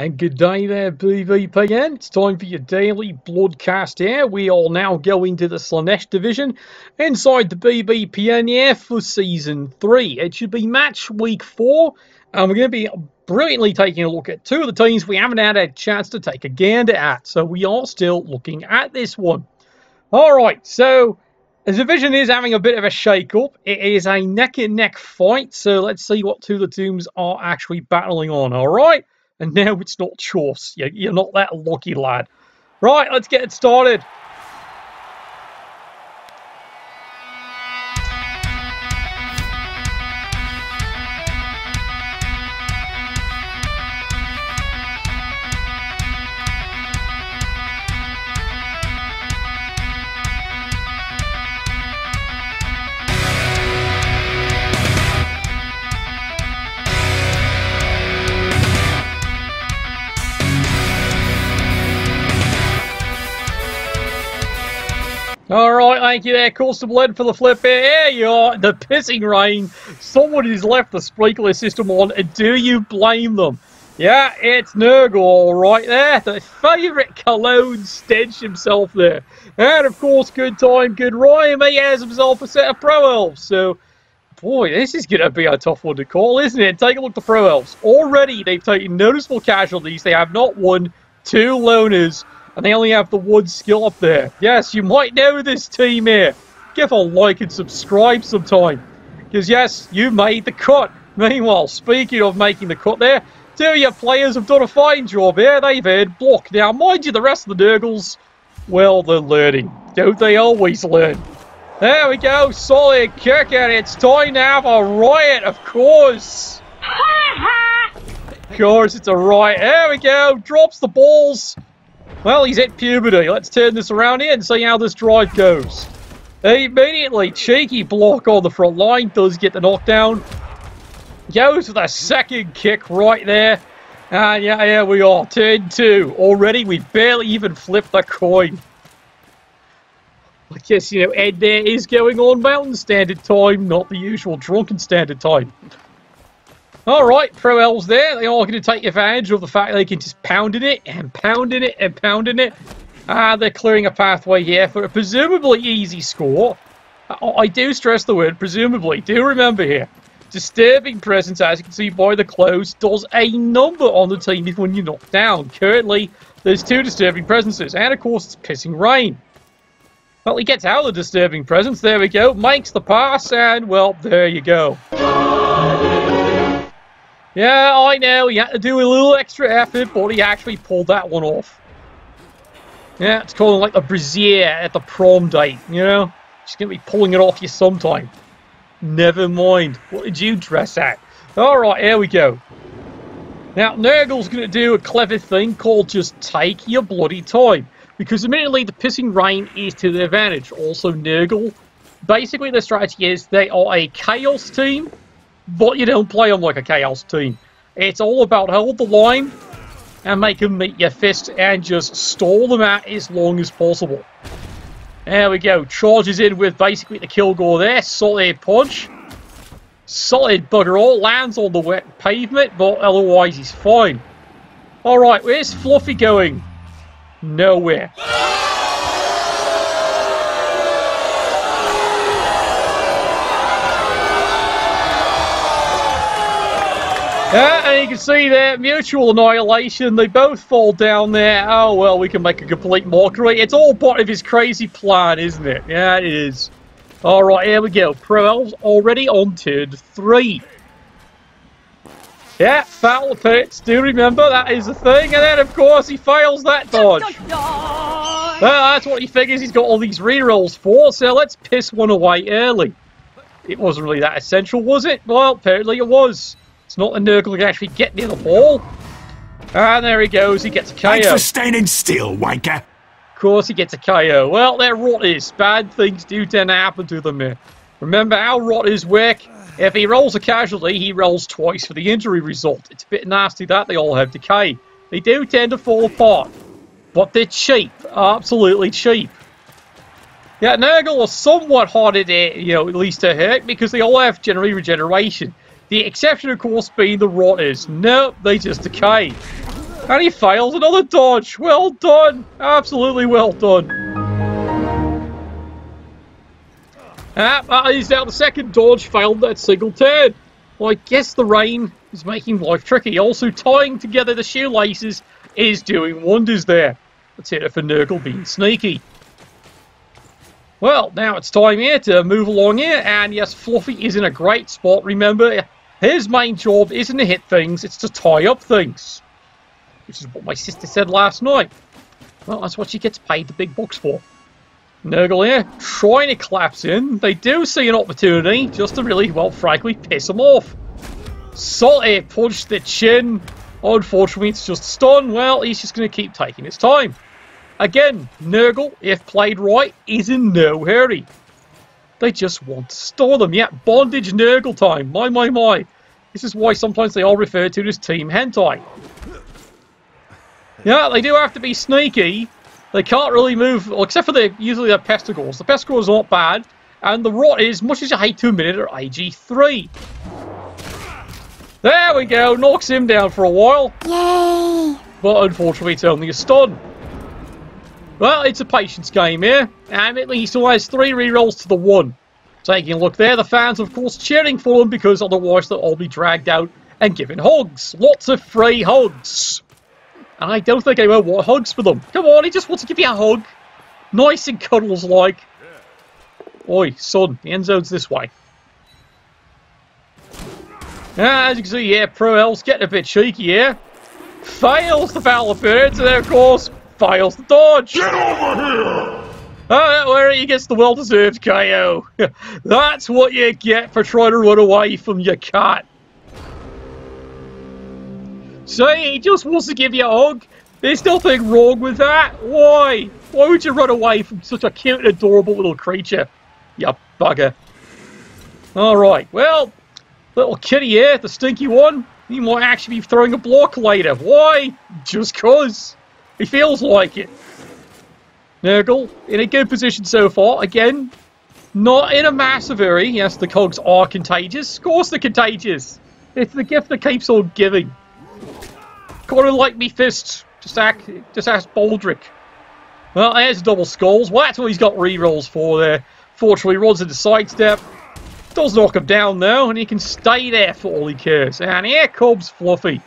And good day there, BBPN. It's time for your daily broadcast here. We are now going to the Slannesh division inside the BBPN here for Season 3. It should be match week 4, and we're going to be brilliantly taking a look at two of the teams we haven't had a chance to take a gander at. So we are still looking at this one. Alright, so the division is having a bit of a shake-up. It is a neck-and-neck fight, so let's see what two of the teams are actually battling on, alright? And now it's not choice. You're not that lucky, lad. Right, let's get it started. Alright, thank you there, Constable Ed, for the flip here. Here you are, the pissing rain. Someone has left the sprinkler system on, and do you blame them? Yeah, it's Nurgle right there, the favourite cologne stench himself there. And of course, good time, good rhyme, he has himself a set of Pro Elves. So, boy, this is going to be a tough one to call, isn't it? Take a look at the Pro Elves. Already, they've taken noticeable casualties. They have not one, 2 loners. And they only have the one skill up there. Yes, you might know this team here. Give a like and subscribe sometime. Because yes, you made the cut. Meanwhile, speaking of making the cut there, 2 of your players have done a fine job here. They've earned block. Now, mind you, the rest of the Nurgles, well, they're learning. Don't they always learn? There we go. Solid kick, and it's time to have a riot, of course. Of course, it's a riot. There we go. Drops the balls. Well, he's hit puberty. Let's turn this around here and see how this drive goes. Immediately, cheeky block on the front line. Does get the knockdown. Goes with a second kick right there. And yeah, here we are. Turn 2. Already, we've barely even flipped the coin. I guess, you know, Ed there is going on Mountain Standard Time, not the usual Drunken Standard Time. Alright, Pro Elves there. They are going to take advantage of the fact they can just pounding it and pounding it and pounding it. They're clearing a pathway here for a presumably easy score. I do stress the word presumably. Do remember here. Disturbing presence, as you can see by the close, does a number on the team when you're knocked down. Currently, there's 2 disturbing presences. And of course, it's pissing rain. Well, he gets out of the disturbing presence. There we go. Makes the pass. And, well, there you go. Yeah, I know, he had to do a little extra effort, but he actually pulled that one off. Yeah, it's kind of like the brassiere at the prom date, you know? She's going to be pulling it off you sometime. Never mind. What did you dress at? Alright, here we go. Now, Nurgle's going to do a clever thing called just take your bloody time. Because admittedly, the pissing rain is to their advantage. Also, Nurgle, basically their strategy is they are a chaos team. But you don't play them like a chaos team. It's all about hold the line and make them meet your fist and just stall them out as long as possible. There we go. Charges in with basically the kill gore there. Solid punch. Solid bugger all. Lands on the wet pavement, but otherwise he's fine. Alright, where's Fluffy going? Nowhere. Yeah, and you can see there, mutual annihilation. They both fall down there. Oh, well, we can make a complete mockery. It's all part of his crazy plan, isn't it? Yeah, it is. Alright, here we go. Pro Elves already on turn 3. Yeah, foul pits. Do remember, that is the thing. And then, of course, he fails that dodge. Well, that's what he figures he's got all these rerolls for. So let's piss one away early. It wasn't really that essential, was it? Well, apparently it was. It's not a Nurgle can actually get near the ball. And there he goes, he gets a KO. Thanks for standing still, wanker. Of course he gets a KO. Well, they're rotters. Bad things do tend to happen to them here. Remember how rotters work? If he rolls a casualty, he rolls twice for the injury result. It's a bit nasty that they all have decay. They do tend to fall apart. But they're cheap. Absolutely cheap. Yeah, Nurgle are somewhat harder to, you know, at least to hurt because they all have generally regeneration. The exception, of course, being the rotters. No, they just decay. And he fails another dodge. Well done. Absolutely well done. He's now the second dodge failed that single turn. Well, I guess the rain is making life tricky. Also, tying together the shoelaces is doing wonders there. Let's hit it for Nurgle being sneaky. Well, now it's time here to move along here. And yes, Fluffy is in a great spot. Remember, his main job isn't to hit things, it's to tie up things. Which is what my sister said last night. Well, that's what she gets paid the big bucks for. Nurgle here, trying to collapse in. They do see an opportunity just to really, well, frankly, piss him off. Salty punch the chin. Unfortunately, it's just a stun. Well, he's just going to keep taking his time. Again, Nurgle, if played right, is in no hurry. They just want to store them. Yeah, bondage Nurgle time. My. This is why sometimes they are referred to as Team Hentai. Yeah, they do have to be sneaky. They can't really move, well, except for usually their pestigores. The pestigores are not bad. And the rot is, much as you hate to admit it, are AG3. There we go. Knocks him down for a while. Yay! But unfortunately, it's only a stun. Well, it's a patience game here. And he still has 3 rerolls to the 1. Taking a look there, the fans, of course, cheering for him because otherwise they'll all be dragged out and given hugs. Lots of free hugs. And I don't think anyone wants hugs for them. Come on, he just wants to give you a hug. Nice and cuddles-like. Oi, son, the end zone's this way. As you can see here, Pro Elves getting a bit cheeky here. Fails the Foul of Birds, and then, of course, fails the dodge. Get over here! Oh, where he gets the well-deserved KO. That's what you get for trying to run away from your cat. So he just wants to give you a hug. There's nothing wrong with that. Why? Why would you run away from such a cute and adorable little creature? You bugger. Alright, well, little kitty here, the stinky one, he might actually be throwing a block later. Why? Just cause. He feels like it. Nurgle, in a good position so far. Again, not in a massive hurry. Yes, the cogs are contagious. Of course they're contagious. It's the gift that keeps on giving. Kind of like me fists. Just ask Baldric. Well, there's double skulls. Well, that's what he's got rerolls for there. Fortunately, runs into sidestep. Does knock him down, though, and he can stay there for all he cares. And here comes Fluffy.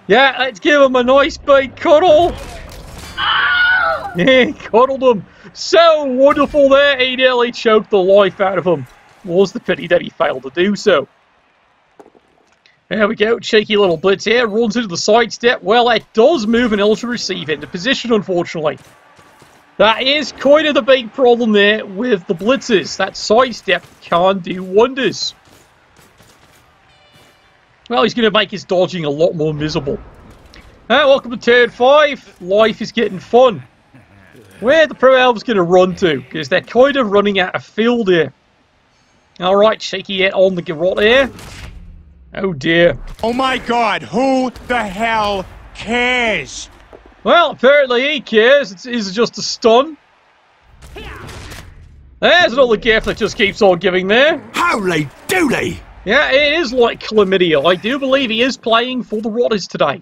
Yeah, let's give him a nice big cuddle. Yeah, cuddled him. So wonderful there. He nearly choked the life out of him. Was the pity that he failed to do so. There we go, cheeky little blitz here, runs into the sidestep. Well, it does move an Ultra Receive into position, unfortunately. That is kind of the big problem there with the blitzes. That sidestep can do wonders. Well, he's going to make his dodging a lot more miserable. Welcome to turn 5. Life is getting fun. Where are the Pro Elves going to run to? Because they're kind of running out of field here. Alright, cheeky hit on the garrot here. Oh dear. Oh my god, who the hell cares? Well, apparently he cares. It's just a stun. There's another gift that just keeps on giving there. Holy dooly! Yeah, it is like chlamydia. I do believe he is playing for the Rotters today.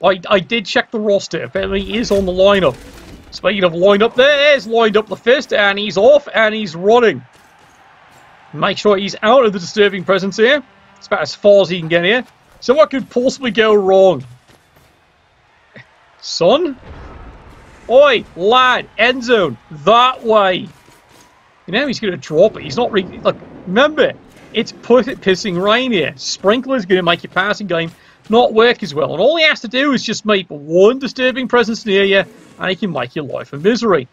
I did check the roster. Apparently he is on the lineup. Speaking of lineup, there's lined up the fist, and he's off, and he's running. Make sure he's out of the disturbing presence here. It's about as far as he can get here. So what could possibly go wrong? Son? Oi, lad, end zone, that way. You know he's going to drop it. He's not really... Like, remember, it's pissing rain here. Sprinkler's going to make your passing game not work as well. And all he has to do is just make one disturbing presence near you, and he can make your life a misery.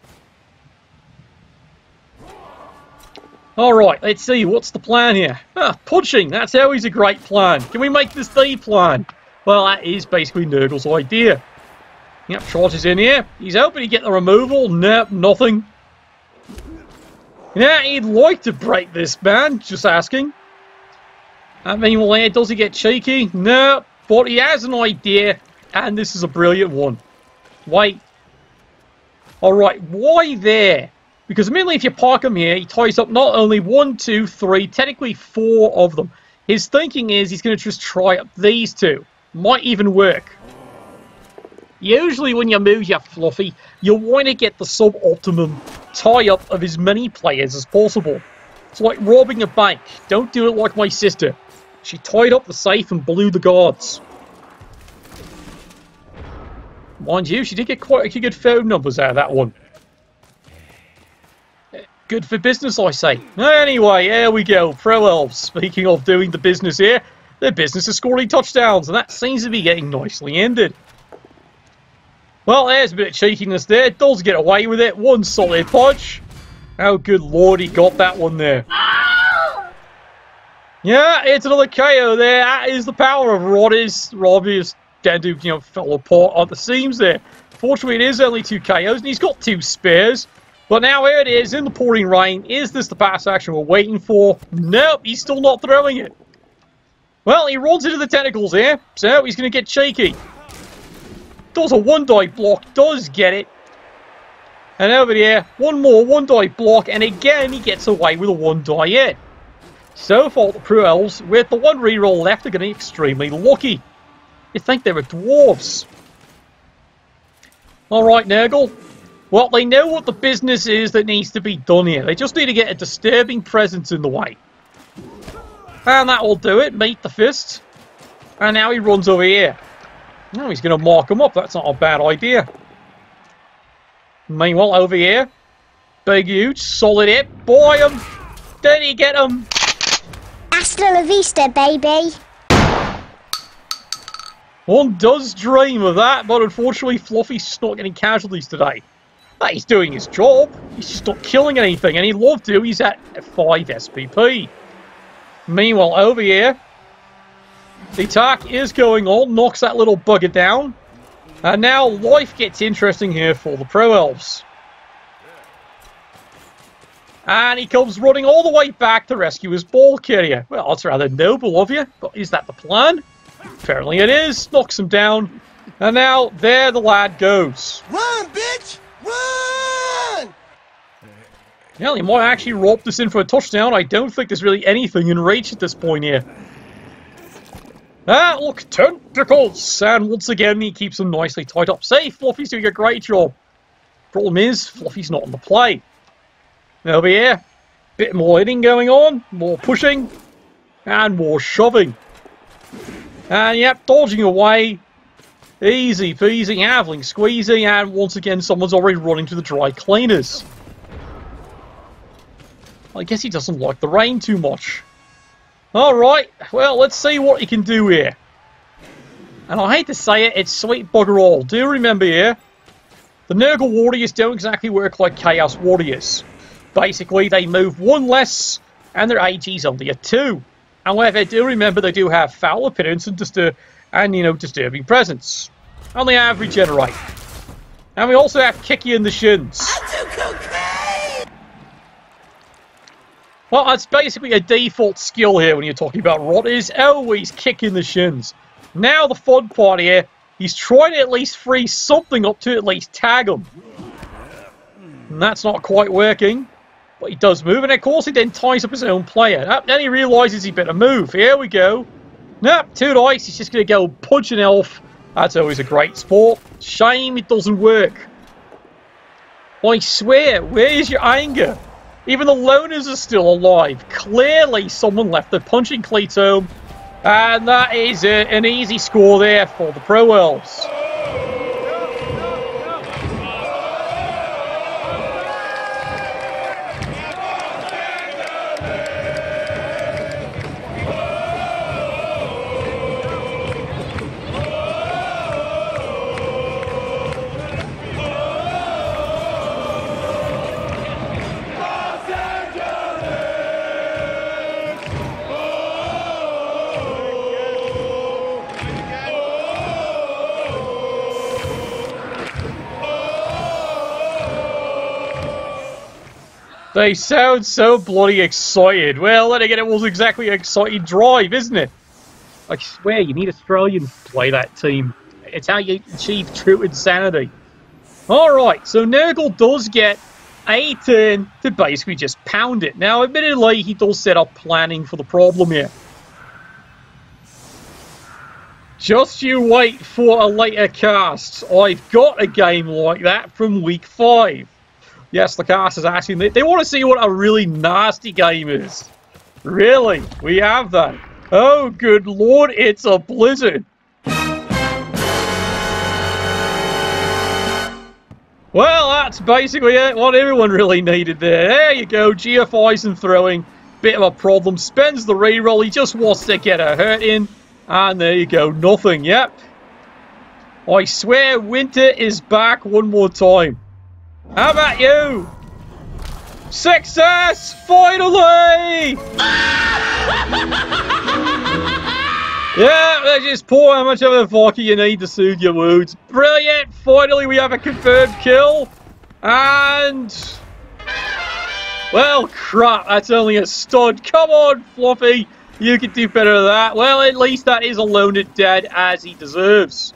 Alright, let's see, what's the plan here? Punching, that's always a great plan. Can we make this the plan? Well, that is basically Nurgle's idea. Yep, charges in here. He's hoping to get the removal. Nope, nothing. Yeah, he'd like to break this, man. Just asking. I mean, well, does he get cheeky? No, but he has an idea, and this is a brilliant one. Wait. Alright, why there? Because immediately if you park him here, he ties up not only 1, 2, 3, technically 4 of them. His thinking is he's going to just try up these 2. Might even work. Usually when you move your Fluffy, you want to get the sub-optimum tie-up of as many players as possible. It's like robbing a bank. Don't do it like my sister. She tied up the safe and blew the guards. Mind you, she did get quite a few good phone numbers out of that one. Good for business, I say. Anyway, here we go. Pro Elves. Speaking of doing the business here, their business is scoring touchdowns, and that seems to be getting nicely ended. Well, there's a bit of cheekiness there. Does get away with it. One solid punch. Oh, good lord, he got that one there. Yeah, it's another KO there. That is the power of Robbie's. Robbie's going to, fell apart on the seams there. Fortunately, it is only 2 KOs, and he's got 2 spares. But now here it is in the pouring rain. Is this the pass action we're waiting for? Nope, he's still not throwing it. Well, he runs into the tentacles here, so he's going to get cheeky. Does a 1-die block, does get it. And over here, one more 1-die block, and again he gets away with a 1-die hit. So far, the Pro Elves, with the 1 reroll left, are getting extremely lucky. You'd think they were dwarves. Alright, Nurgle. Well, they know what the business is that needs to be done here. They just need to get a disturbing presence in the way. And that will do it. Meet the fist. And now he runs over here. Oh, he's going to mark him up. That's not a bad idea. Meanwhile, over here. Big, huge, solid hit. Boy, him. Did he get him? Hasta la vista, baby. One does dream of that, but unfortunately, Fluffy's just not getting casualties today. He's doing his job. He's just not killing anything, and he'd love to. He's at 5 SPP. Meanwhile, over here, the attack is going on. Knocks that little bugger down. And now life gets interesting here for the Pro Elves. And he comes running all the way back to rescue his ball carrier. Well, that's rather noble of you, but is that the plan? Apparently it is. Knocks him down. And now, there the lad goes. Run, bitch! Run! Well, he might actually rope this in for a touchdown. I don't think there's really anything in reach at this point here. Ah, look, tentacles! And once again, he keeps them nicely tied up. Say, Fluffy's doing a great job. Problem is, Fluffy's not on the play. Over here, bit more hitting going on, more pushing, and more shoving. And yep, dodging away. Easy peasy, having squeezy, and once again, someone's already running to the dry cleaners. I guess he doesn't like the rain too much. Alright, well, let's see what he can do here. And I hate to say it, it's sweet bugger all. Do remember here, the Nurgle Warriors don't exactly work like Chaos Warriors. Basically, they move 1 less, and their AG's only a 2. However, do remember they do have foul appearance and disturbing presence. And they have regenerate. And we also have kick you in the shins. Well, that's basically a default skill here when you're talking about Rot, is always kick in the shins. Now the fun part here, he's trying to at least free something up to at least tag him. And that's not quite working. But he does move, and of course he then ties up his own player. Then he realises he better move. Here we go. Nope, 2 dice. He's just going to go punch an elf. That's always a great sport. Shame it doesn't work. I swear, where is your anger? Even the loners are still alive. Clearly someone left the punching cleats home. And that is an easy score there for the Pro Elves. They sound so bloody excited. Well, then again, it wasn't exactly an exciting drive, isn't it? I swear, you need Australians to play that team. It's how you achieve true insanity. Alright, so Nurgle does get a turn to basically just pound it. Now, admittedly, he does set up planning for the problem here. Just you wait for a later cast. I've got a game like that from week 5. Yes, the cast is asking. They want to see what a really nasty game is. Really? We have that. Oh, good lord, it's a blizzard. Well, that's basically it. What everyone really needed there. There you go. GFIs and throwing. Bit of a problem. Spends the reroll. He just wants to get a hurt in. And there you go. Nothing. Yep. I swear winter is back one more time. How about you? Success! Finally! Yeah, let's just pour how much of a vodka you need to soothe your wounds. Brilliant! Finally, we have a confirmed kill. And... well, crap. That's only a stud. Come on, Fluffy. You can do better than that. Well, at least that is a loaded dead as he deserves.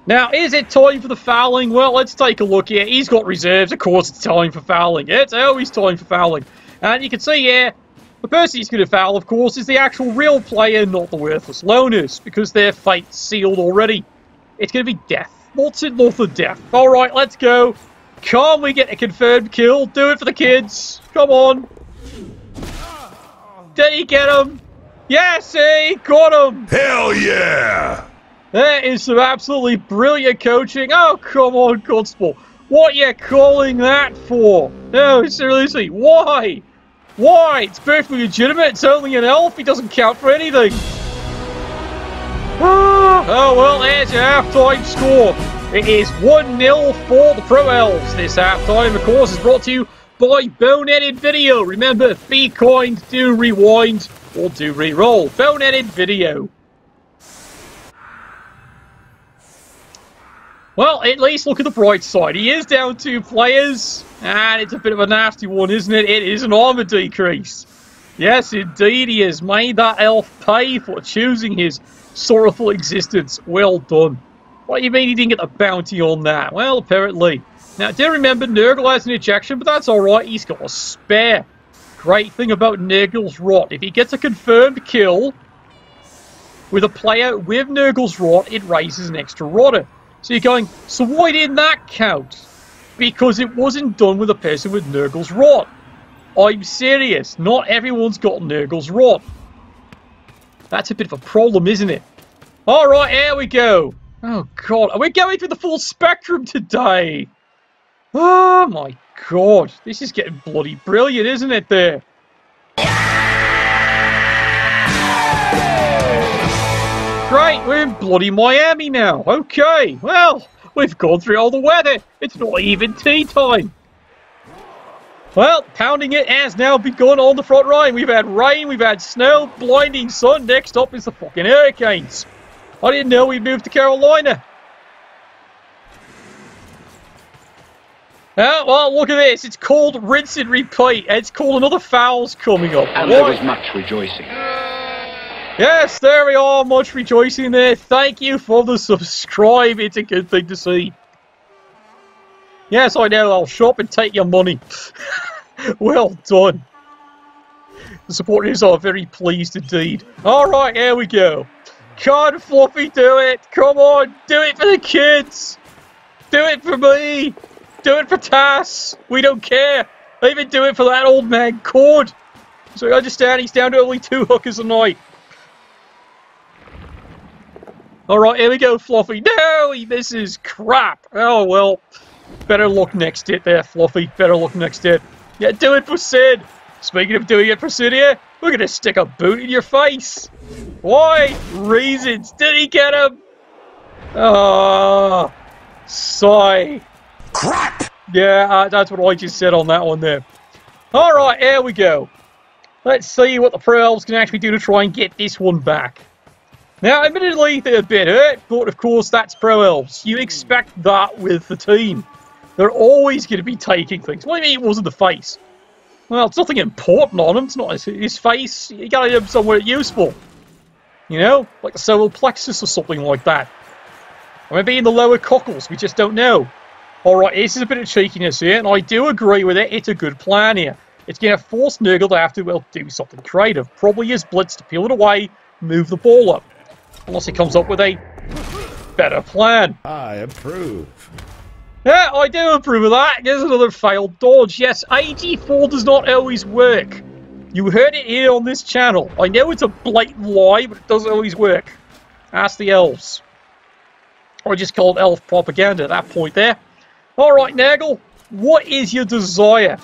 Now, is it time for the fouling? Well, let's take a look here. He's got reserves. Of course, it's time for fouling. It's always time for fouling. And you can see here, the person he's going to foul, of course, is the actual real player, not the worthless loners, because their fate's sealed already. It's going to be death. What's it north of death? All right, let's go. Can we get a confirmed kill? Do it for the kids. Come on. Did he get him? Yes, he got him. Hell yeah! That is some absolutely brilliant coaching. Oh, come on, Constable. What are you calling that for? No, seriously, why? Why? It's perfectly legitimate. It's only an elf. He doesn't count for anything. Oh, well, there's your halftime score. It is 1-0 for the Pro Elves. This halftime, of course, is brought to you by Boneheaded Video. Remember, be kind, do rewind, or do re-roll. Boneheaded Video. Well, at least look at the bright side. He is down 2 players, and it's a bit of a nasty one, isn't it? It is an armor decrease. Yes, indeed, he has made that elf pay for choosing his sorrowful existence. Well done. What do you mean he didn't get the bounty on that? Well, apparently. Now, do remember, Nurgle has an ejection, but that's alright. He's got a spare. Great thing about Nurgle's Rot. If he gets a confirmed kill with a player with Nurgle's Rot, it raises an extra rotter. So you're going, so why didn't that count? Because it wasn't done with a person with Nurgle's Rot. I'm serious. Not everyone's got Nurgle's Rot. That's a bit of a problem, isn't it? Alright, here we go. Oh, God. Are we going through the full spectrum today? Oh, my God. This is getting bloody brilliant, isn't it, there? Great, we're in bloody Miami now. Okay, well, we've gone through all the weather. It's not even tea time. Well, pounding it has now begun on the front line. We've had rain, we've had snow, blinding sun. Next up is the fucking hurricanes. I didn't know we moved to Carolina. Oh, well, look at this. It's called rinse and repeat. It's called another foul's coming up. And there was much rejoicing. Yes, there we are. Much rejoicing there. Thank you for the subscribe. It's a good thing to see. Yes, I know. I'll shop and take your money. Well done. The supporters are very pleased indeed. Alright, here we go. Can Fluffy do it? Come on, do it for the kids. Do it for me. Do it for Tass. We don't care. Even do it for that old man Cord. So I understand he's down to only 2 hookers a night. Alright, here we go, Fluffy. No, he misses. Crap. Oh, well. Better luck next hit there, Fluffy. Better luck next hit. Yeah, do it for Sid. Speaking of doing it for Sid here, we're going to stick a boot in your face. Why? Reasons. Did he get him? Oh, sigh. Crap! Yeah, that's what I just said on that one there. Alright, here we go. Let's see what the Pro Elves can actually do to try and get this one back. Now, admittedly, they're a bit hurt, but of course, that's Pro Elves. You expect that with the team. They're always going to be taking things. What do you mean it wasn't the face? Well, it's nothing important on him. It's not his face. You got to have him somewhere useful. You know? Like the solar plexus or something like that. Or maybe in the lower cockles. We just don't know. Alright, this is a bit of cheekiness here, and I do agree with it. It's a good plan here. It's going to force Nurgle to have to, well, do something creative. Probably use Blitz to peel it away, move the ball up. Unless he comes up with a better plan. I approve. Yeah, I do approve of that. There's another failed dodge. Yes, AG4 does not always work. You heard it here on this channel. I know it's a blatant lie, but it doesn't always work. Ask the elves. Or just call it elf propaganda at that point there. Alright, Nurgle, what is your desire?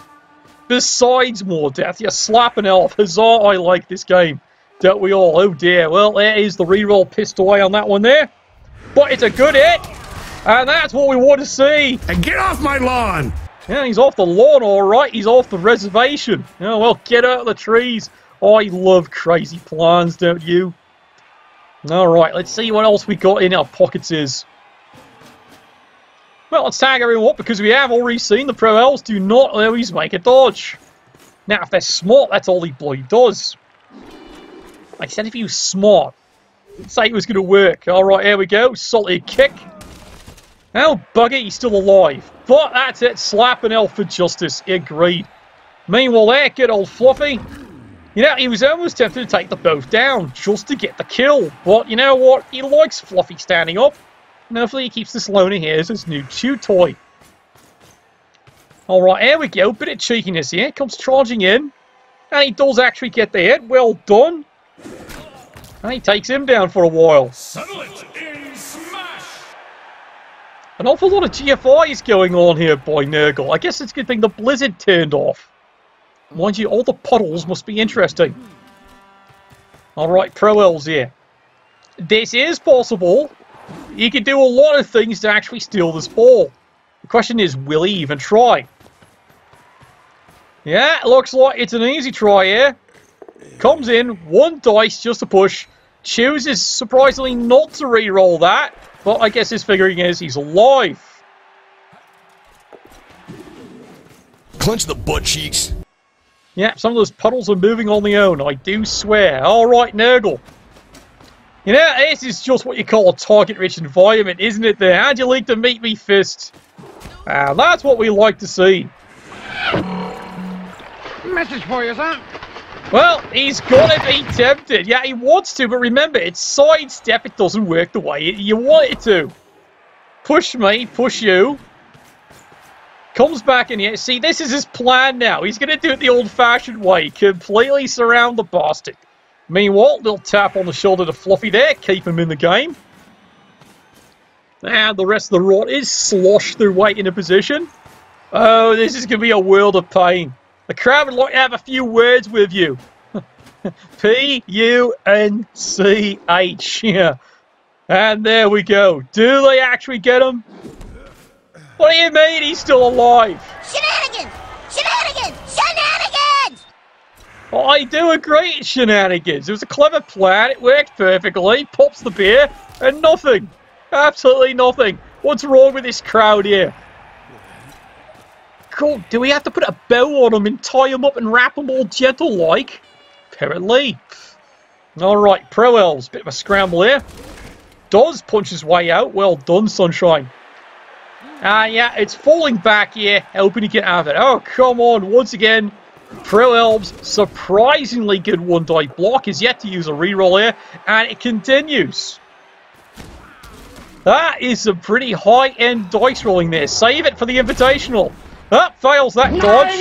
Besides more death, you slap an elf. Huzzah, I like this game. Don't we all? Oh dear. Well, there is the reroll pissed away on that one there. But it's a good hit. And that's what we want to see. And get off my lawn! Yeah, he's off the lawn, alright. He's off the reservation. Oh, well, get out of the trees. I love crazy plans, don't you? Alright, let's see what else we got in our pockets is. Well, let's tag everyone up because we have already seen the Pro Elves do not always make a dodge. Now, if they're smart, that's all he bloody does. I said if he was smart. Didn't say it was going to work. Alright, here we go. Solid kick. Oh, bugger, he's still alive. But that's it. Slap an elf for justice. Agreed. Meanwhile there, good old Fluffy. You know, he was almost tempted to take the both down just to get the kill. But you know what? He likes Fluffy standing up. And hopefully he keeps this loner here as his new chew toy. Alright, here we go. Bit of cheekiness here. Comes charging in. And he does actually get the hit. Well done. And he takes him down for a while. Settle it in smash! An awful lot of GFIs going on here by Nurgle. I guess it's a good thing the blizzard turned off. Mind you, all the puddles must be interesting. Alright, Pro Elves here. This is possible. He can do a lot of things to actually steal this ball. The question is, will he even try? Yeah, it looks like it's an easy try here. Comes in, one dice just to push. Chooses, surprisingly, not to re-roll that. But I guess his figuring is he's alive. Clench the butt cheeks. Yeah, some of those puddles are moving on their own, I do swear. Alright, Nurgle. You know, this is just what you call a target-rich environment, isn't it there? How'd you like to meet me fist? That's what we like to see. Message for you, son. Well, he's gonna be tempted. Yeah, he wants to, but remember, it's sidestep. It doesn't work the way you want it to. Push me, push you. Comes back in here. See, this is his plan now. He's gonna do it the old-fashioned way. Completely surround the bastard. Meanwhile, little tap on the shoulder to Fluffy there. Keep him in the game. And the rest of the rot is sloshed their way into position. Oh, this is gonna be a world of pain. The crowd would like to have a few words with you. P-U-N-C-H. Yeah. And there we go. Do they actually get him? What do you mean he's still alive? Shenanigans! Shenanigans! Shenanigans! Well, I do agree it's shenanigans. It was a clever plan. It worked perfectly. Pops the beer and nothing. Absolutely nothing. What's wrong with this crowd here? Cool. Do we have to put a bow on him and tie him up and wrap him all gentle-like? Apparently. Alright, Pro Elves. Bit of a scramble here. Does punch his way out. Well done, Sunshine. Yeah, it's falling back here. Hoping to get out of it. Oh, come on. Once again, Pro Elves, surprisingly good one-die block. Is yet to use a reroll here. And it continues. That is some pretty high-end dice rolling there. Save it for the Invitational. Ah, fails that dodge.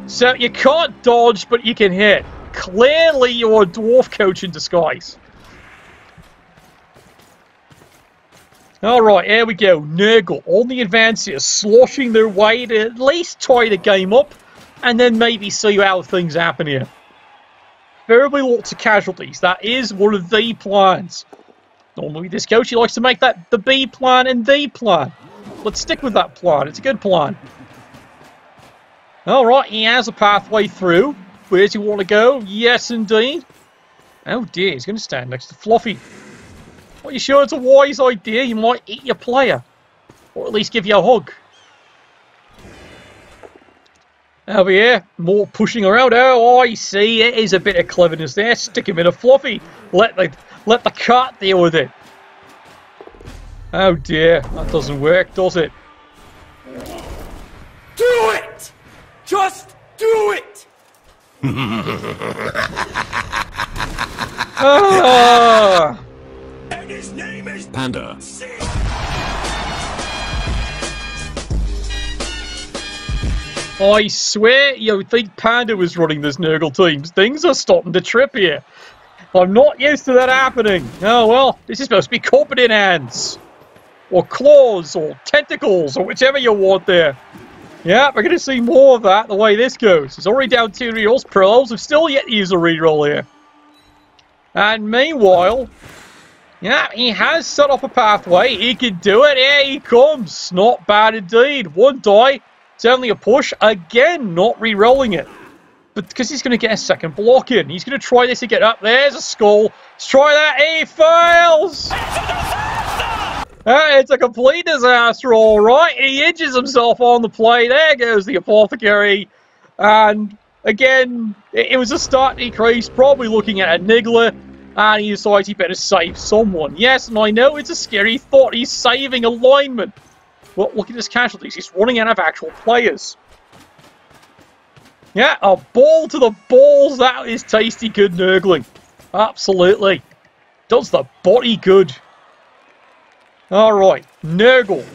So you can't dodge, but you can hit. Clearly, you're a dwarf coach in disguise. Alright, here we go. Nurgle on the advance here, sloshing their way to at least tie the game up, and then maybe see how things happen here. Very lots of casualties. That is one of the plans. Normally, this coach, he likes to make that the B plan and the plan. Let's stick with that plan. It's a good plan. Alright, he has a pathway through. Where does he want to go? Yes, indeed. Oh dear, he's going to stand next to Fluffy. Are you sure it's a wise idea? You might eat your player. Or at least give you a hug. Over here, more pushing around. Oh, I see. It is a bit of cleverness there. Stick him in a Fluffy. Let the cat deal with it. Oh dear, that doesn't work, does it? Do it! Just do it! And his name is Panda. I swear you would think Panda was running this Nurgle team. Things are starting to trip here. I'm not used to that happening. Oh well, this is supposed to be competent hands. Or claws, or tentacles, or whichever you want there. Yeah, we're going to see more of that the way this goes. It's already down 2 rerolls. Pro Elves have still yet to use a reroll here. And meanwhile, yeah, he has set up a pathway. He can do it. Here he comes. Not bad indeed. 1 die. It's only a push. Again, not re-rolling it. But because he's going to get a second block in. He's going to try this again. Up there's a skull. Let's try that. He fails. It's a complete disaster, all right. He injures himself on the play. There goes the apothecary. And again, it was a start decrease. Probably looking at a niggler. And he decides he better save someone. Yes, and I know it's a scary thought. He's saving a lineman. Well, look at his casualties. He's running out of actual players. Yeah, a ball to the balls. That is tasty good Nurgling. Absolutely. Does the body good. Alright, Nurgle.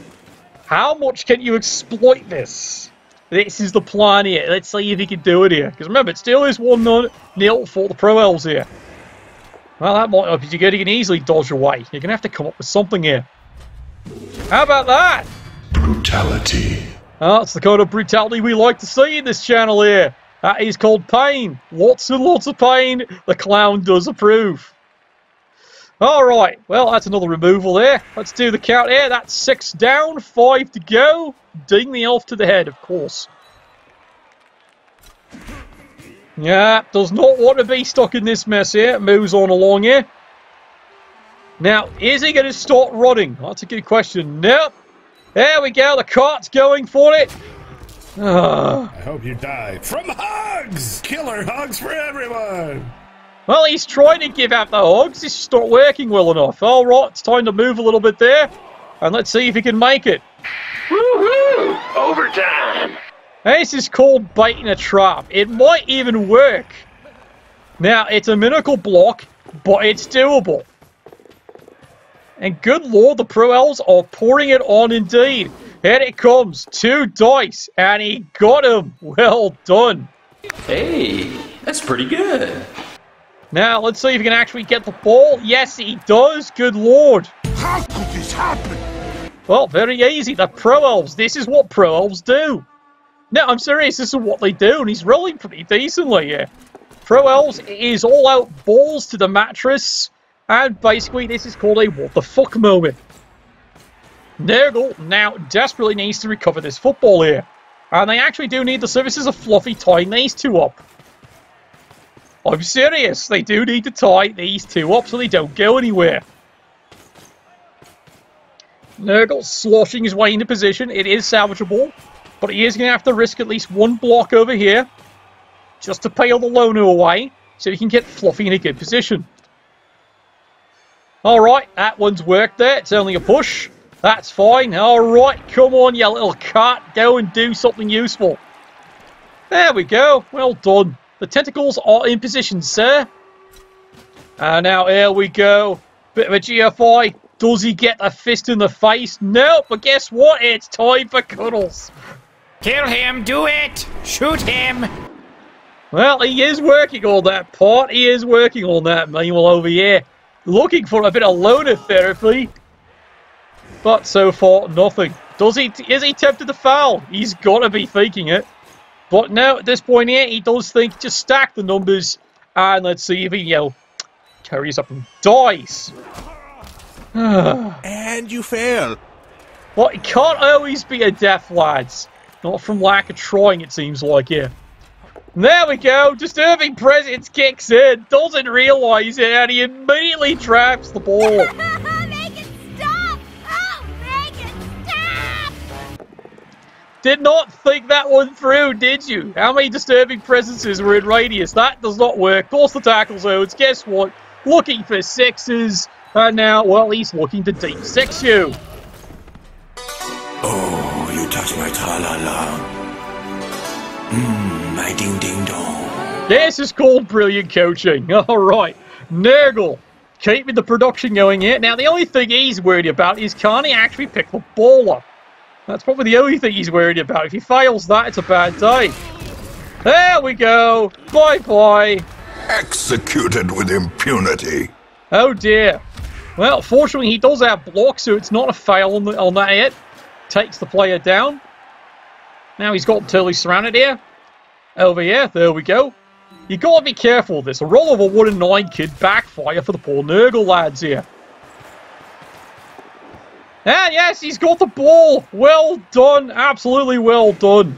How much can you exploit this? This is the plan here. Let's see if he can do it here. Because remember, it still is 1-0 for the Pro Elves here. Well, that might not be too good. He can easily dodge away. You're going to have to come up with something here. How about that? Brutality. Oh, it's the kind of brutality we like to see in this channel here. That is called pain. Lots and lots of pain. The clown does approve. Alright, well, that's another removal there. Let's do the count here. That's 6 down, 5 to go. Ding the elf to the head, of course. Yeah, does not want to be stuck in this mess here. Moves on along here. Now, is he going to start running? That's a good question. Nope. There we go. The cart's going for it. I hope you die. From hugs! Killer hugs for everyone! Well, he's trying to give out the hugs. It's just not working well enough. All right, it's time to move a little bit there. And let's see if he can make it. Woohoo! Overtime! This is called baiting a trap. It might even work. Now, it's a miracle block, but it's doable. And good lord, the Pro Elves are pouring it on indeed. Here it comes. 2 dice, and he got him. Well done. Hey, that's pretty good. Now, let's see if he can actually get the ball. Yes, he does. Good lord. How could this happen? Well, very easy. The Pro Elves. This is what Pro Elves do. No, I'm serious. This is what they do, and he's rolling pretty decently here. Pro Elves is all out balls to the mattress, and basically this is called a what the fuck moment. Nurgle now desperately needs to recover this football here, and they actually do need the services of Fluffy tying these 2 up. I'm serious. They do need to tie these 2 up so they don't go anywhere. Nurgle sloshing his way into position. It is salvageable. But he is going to have to risk at least 1 block over here. Just to pale the loner away. So he can get Fluffy in a good position. Alright, that one's worked there. It's only a push. That's fine. Alright, come on, you little cat. Go and do something useful. There we go. Well done. The tentacles are in position, sir. And now here we go. Bit of a GFI. Does he get a fist in the face? No, but guess what? It's time for cuddles. Kill him, do it! Shoot him! Well, he is working on that part. He is working on that. Meanwhile, over here, looking for a bit of loner therapy. But so far, nothing. Is he tempted to foul? He's got to be thinking it. But no, at this point here, he does think, just stack the numbers. And let's see if he, carries up and dies. And you fail. Well, it can't always be a death, lads. Not from lack of trying, it seems like, yeah. There we go. Disturbing presence kicks in. Doesn't realise it, and he immediately traps the ball. Make it stop! Oh, make it stop! Did not think that one through, did you? How many disturbing presences were in radius? That does not work. Force the tackle zones. Guess what? Looking for 6s. And now, well, he's looking to deep 6 you. Oh, you touch my tra-la-la. My ding-ding-dong. This is called brilliant coaching. All right. Nurgle, keeping the production going here. Now, the only thing he's worried about is can he actually pick the ball up? That's probably the only thing he's worried about. If he fails that, it's a bad day. There we go. Bye-bye. Executed with impunity. Oh, dear. Well, fortunately, he does have block, so it's not a fail on that hit. Takes the player down. Now he's got totally surrounded here. Over here. There we go. You got to be careful with this. A roll of a 1 in 9 could backfire for the poor Nurgle lads here. And yes, he's got the ball. Well done. Absolutely well done.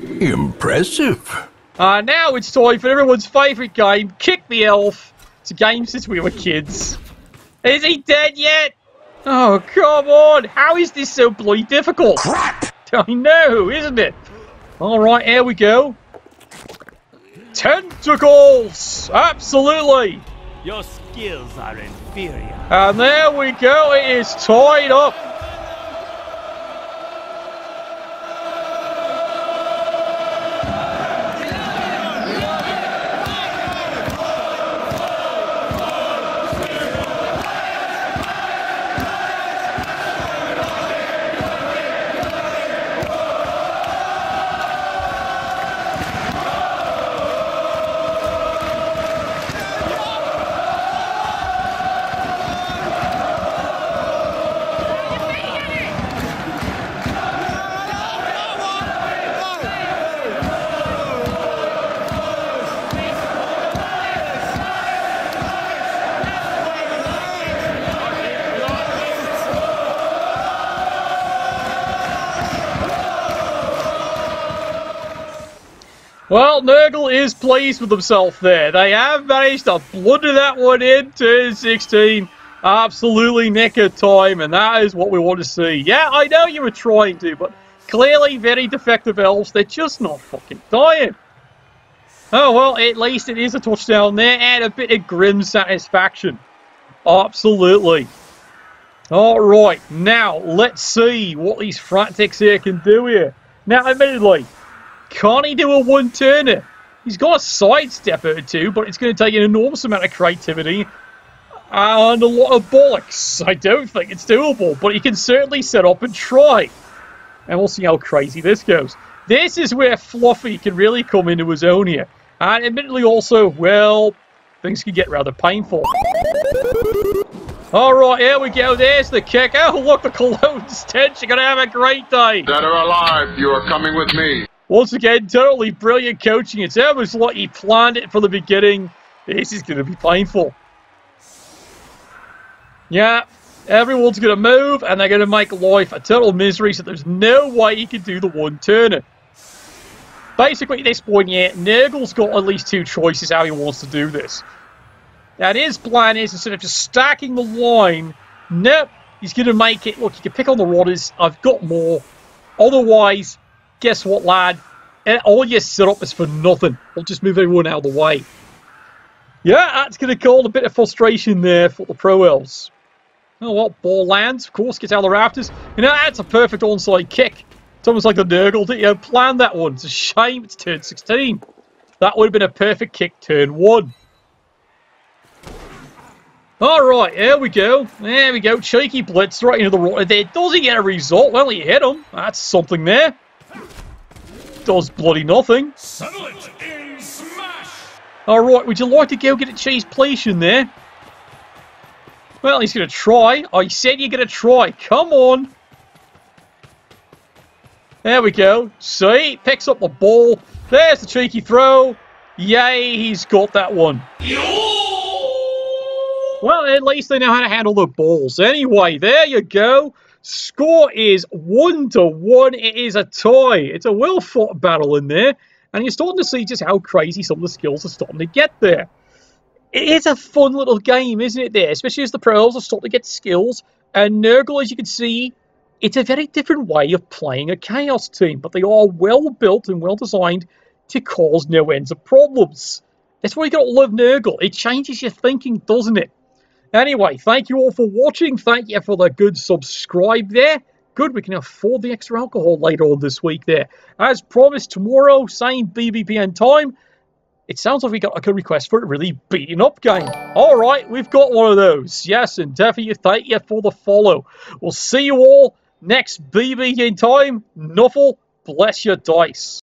Impressive. Now it's time for everyone's favourite game, Kick the Elf. It's a game since we were kids. Is he dead yet? Oh, come on. How is this so bloody difficult? Crap! I know, isn't it? All right, here we go. Tentacles! Absolutely! Your skills are inferior. And there we go. It is tied up. Well, Nurgle is pleased with himself there. They have managed to blunder that one in, turn 16. Absolutely nick of time, and that is what we want to see. Yeah, I know you were trying to, but clearly very defective elves. They're just not fucking dying. Oh, well, at least it is a touchdown there, and a bit of grim satisfaction. Absolutely. All right, now let's see what these Fractics here can do here. Now, admittedly, can't he do a one-turner? He's got a sidestep or two, but it's going to take an enormous amount of creativity and a lot of bollocks. I don't think it's doable, but he can certainly set up and try. And we'll see how crazy this goes. This is where Fluffy can really come into his own here. And admittedly also, well, things can get rather painful. All right, here we go. There's the kick. Oh, look, the Cologne's tense. You're going to have a great day. Dead or alive, you are coming with me. Once again, totally brilliant coaching. It's almost like he planned it from the beginning. This is going to be painful. Yeah, everyone's going to move, and they're going to make life a total misery, so there's no way he can do the one-turner. Basically, at this point, yeah, Nurgle's got at least two choices how he wants to do this. And his plan is, instead of just stacking the line, nope, he's going to make it, look, you can pick on the rodders, I've got more. Otherwise, guess what, lad? All your setup is for nothing. We'll just move everyone out of the way. Yeah, that's going to cause a bit of frustration there for the Pro Elves. Oh, well, ball lands, of course, gets out of the rafters. You know, that's a perfect onside kick. It's almost like the Nurgle didn't plan that one. It's a shame it's turn 16. That would have been a perfect kick turn 1. Alright, here we go. There we go. Cheeky blitz right into the rotor there. Does he get a result? Well, he hit him. That's something there. Does bloody nothing. Settle it in smash. Alright, would you like to go get a cheese pleation there? Well, he's going to try. I said you're going to try. Come on. There we go. See? Picks up the ball. There's the cheeky throw. Yay, he's got that one. Well, at least they know how to handle the balls. Anyway, there you go. Score is 1-1. It is a tie. It's a well-fought battle in there. And you're starting to see just how crazy some of the skills are starting to get there. It is a fun little game, isn't it there? Especially as the pros are starting to get skills. And Nurgle, as you can see, it's a very different way of playing a Chaos team. But they are well-built and well-designed to cause no ends of problems. That's why you got to love Nurgle. It changes your thinking, doesn't it? Anyway, thank you all for watching. Thank you for the good subscribe there. Good, we can afford the extra alcohol later on this week there. As promised, tomorrow, same BBPN time. It sounds like we got a request for a really beaten up game. All right, we've got one of those. Yes, and definitely thank you for the follow. We'll see you all next BB in time. Nuffle, bless your dice.